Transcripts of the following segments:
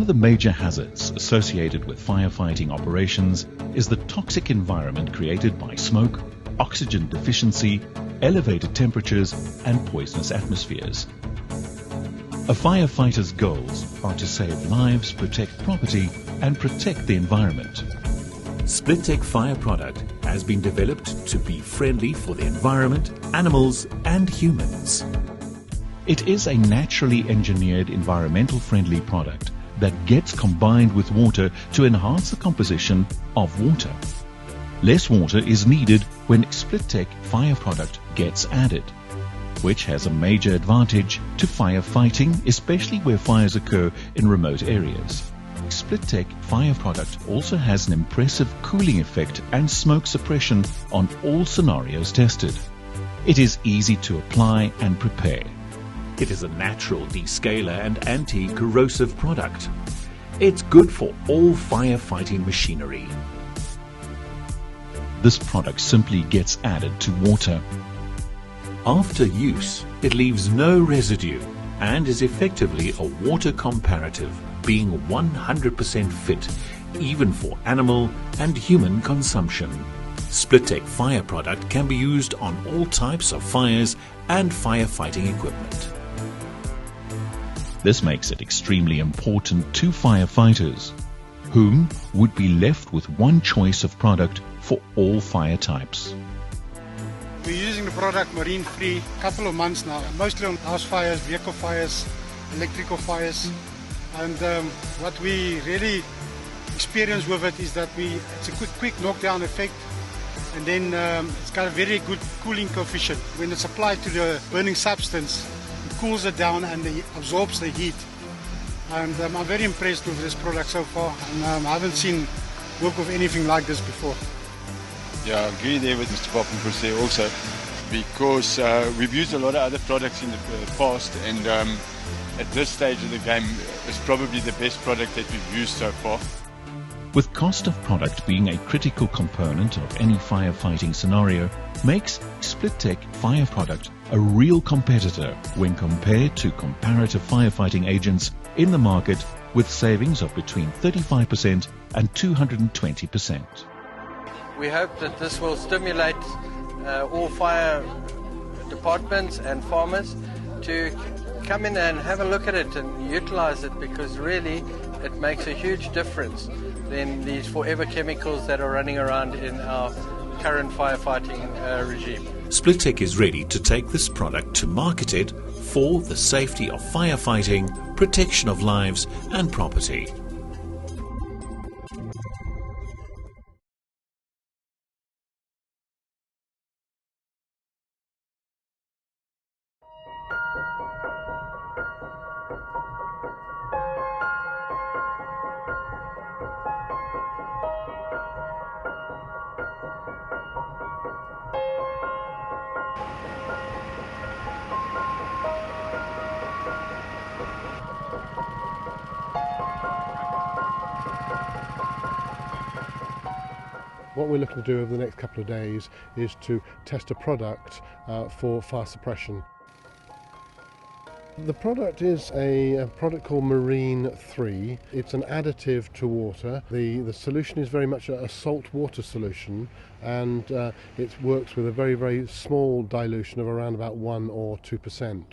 One of the major hazards associated with firefighting operations is the toxic environment created by smoke, oxygen deficiency, elevated temperatures, and poisonous atmospheres. A firefighter's goals are to save lives, protect property, and protect the environment. Spliteq fire product has been developed to be friendly for the environment, animals, and humans. It is a naturally engineered environmental friendly product that gets combined with water to enhance the composition of water. Less water is needed when Spliteq fire product gets added, which has a major advantage to firefighting, especially where fires occur in remote areas. Spliteq fire product also has an impressive cooling effect and smoke suppression on all scenarios tested. It is easy to apply and prepare. It is a natural descaler and anti-corrosive product. It's good for all firefighting machinery. This product simply gets added to water. After use, it leaves no residue and is effectively a water comparative, being 100% fit, even for animal and human consumption. Spliteq fire product can be used on all types of fires and firefighting equipment. This makes it extremely important to firefighters, whom would be left with one choice of product for all fire types. We're using the product marine-free a couple of months now, mostly on house fires, vehicle fires, electrical fires. And what we really experience with it is that it's a quick knockdown effect, and then it's got a very good cooling coefficient. When it's applied to the burning substance, it cools it down and it absorbs the heat. And I'm very impressed with this product so far, and I haven't seen work with anything like this before. Yeah, I agree there with Mr. Poppenkoos there also, because we've used a lot of other products in the past, and at this stage of the game, it's probably the best product that we've used so far. With cost of product being a critical component of any firefighting scenario, makes Spliteq fire product a real competitor when compared to comparative firefighting agents in the market, with savings of between 35% and 220%. We hope that this will stimulate all fire departments and farmers to come in and have a look at it and utilize it, because really it makes a huge difference than these forever chemicals that are running around in our current firefighting regime. Spliteq is ready to take this product to market it for the safety of firefighting, protection of lives and property. What we're looking to do over the next couple of days is to test a product for fire suppression. The product is a product called Marine 3. It's an additive to water. The solution is very much a salt water solution, and it works with a very, very small dilution of around about 1 or 2%.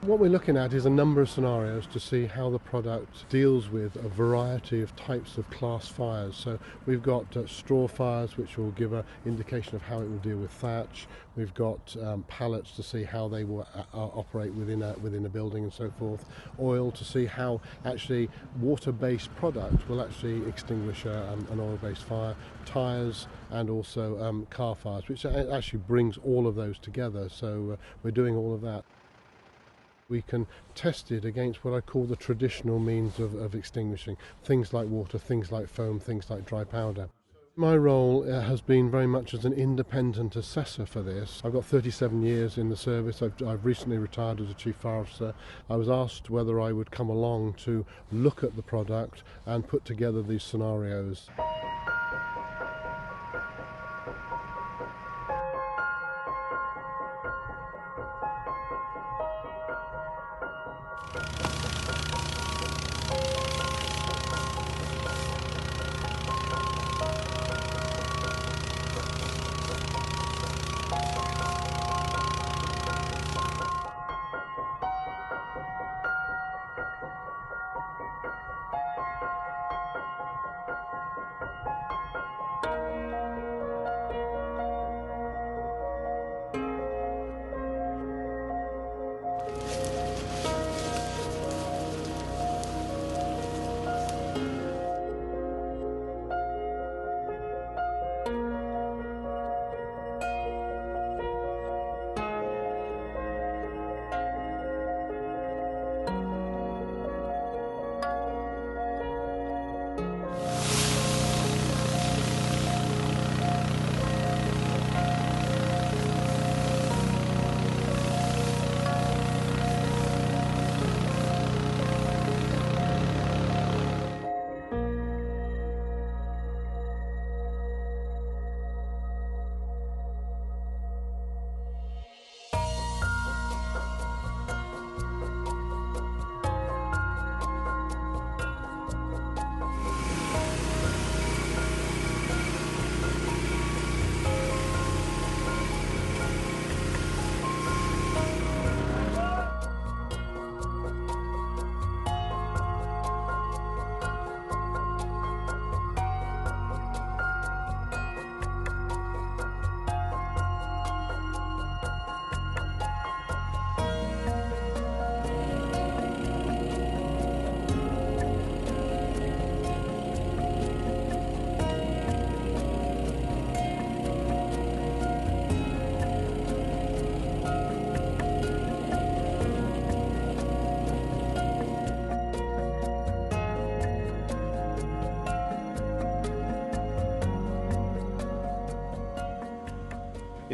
What we're looking at is a number of scenarios to see how the product deals with a variety of types of class fires. So we've got straw fires, which will give an indication of how it will deal with thatch. We've got pallets to see how they will operate within a building and so forth. Oil to see how actually water-based product will actually extinguish an oil-based fire. Tyres, and also car fires, which actually brings all of those together. So we're doing all of that. We can test it against what I call the traditional means of extinguishing, things like water, things like foam, things like dry powder. My role has been very much as an independent assessor for this. I've got 37 years in the service. I've recently retired as a Chief Fire Officer. I was asked whether I would come along to look at the product and put together these scenarios.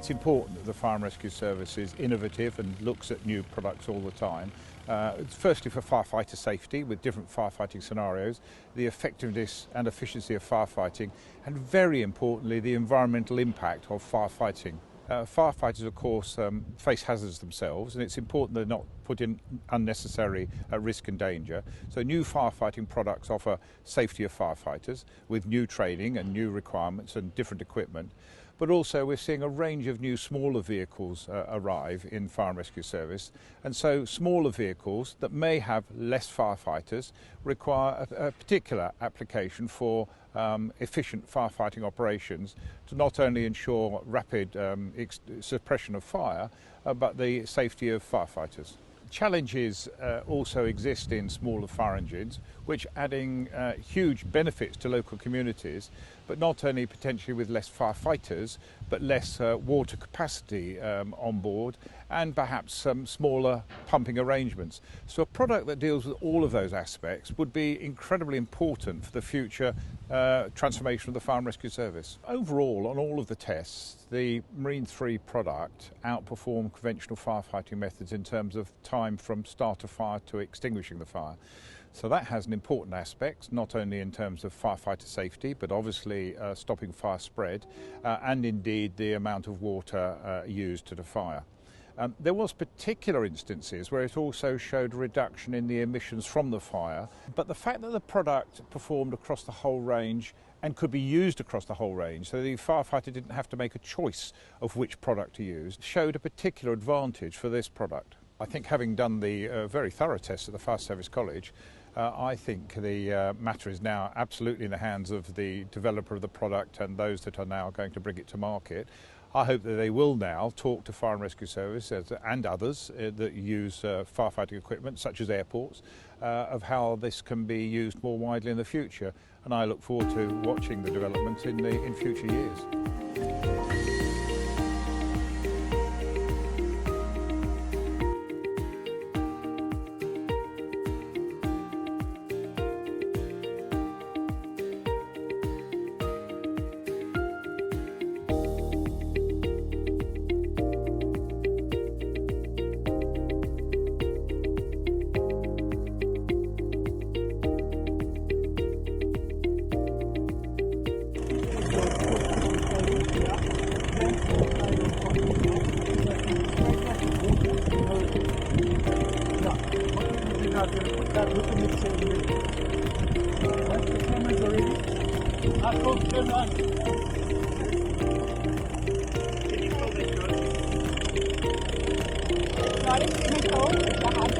It's important that the Fire and Rescue Service is innovative and looks at new products all the time. Firstly for firefighter safety with different firefighting scenarios, the effectiveness and efficiency of firefighting, and very importantly the environmental impact of firefighting. Firefighters of course face hazards themselves, and it's important they're not put in unnecessary risk and danger. So new firefighting products offer safety of firefighters with new training and new requirements and different equipment. But also we're seeing a range of new smaller vehicles arrive in Fire and Rescue Service, and so smaller vehicles that may have less firefighters require a particular application for efficient firefighting operations to not only ensure rapid suppression of fire but the safety of firefighters. Challenges also exist in smaller fire engines, which adding huge benefits to local communities, but not only potentially with less firefighters, but less water capacity on board, and perhaps some smaller pumping arrangements. So a product that deals with all of those aspects would be incredibly important for the future transformation of the Fire and Rescue Service. Overall, on all of the tests, the Marine 3 product outperformed conventional firefighting methods in terms of time from start of fire to extinguishing the fire. So that has an important aspect, not only in terms of firefighter safety, but obviously stopping fire spread, and indeed the amount of water used to the fire. There was particular instances where it also showed a reduction in the emissions from the fire, but the fact that the product performed across the whole range and could be used across the whole range, so the firefighter didn't have to make a choice of which product to use, showed a particular advantage for this product. I think having done the very thorough test at the Fire Service College, I think the matter is now absolutely in the hands of the developer of the product and those that are now going to bring it to market. I hope that they will now talk to Fire and Rescue Service and others that use firefighting equipment, such as airports, of how this can be used more widely in the future. And I look forward to watching the developments in future years. Not a chemical, it's a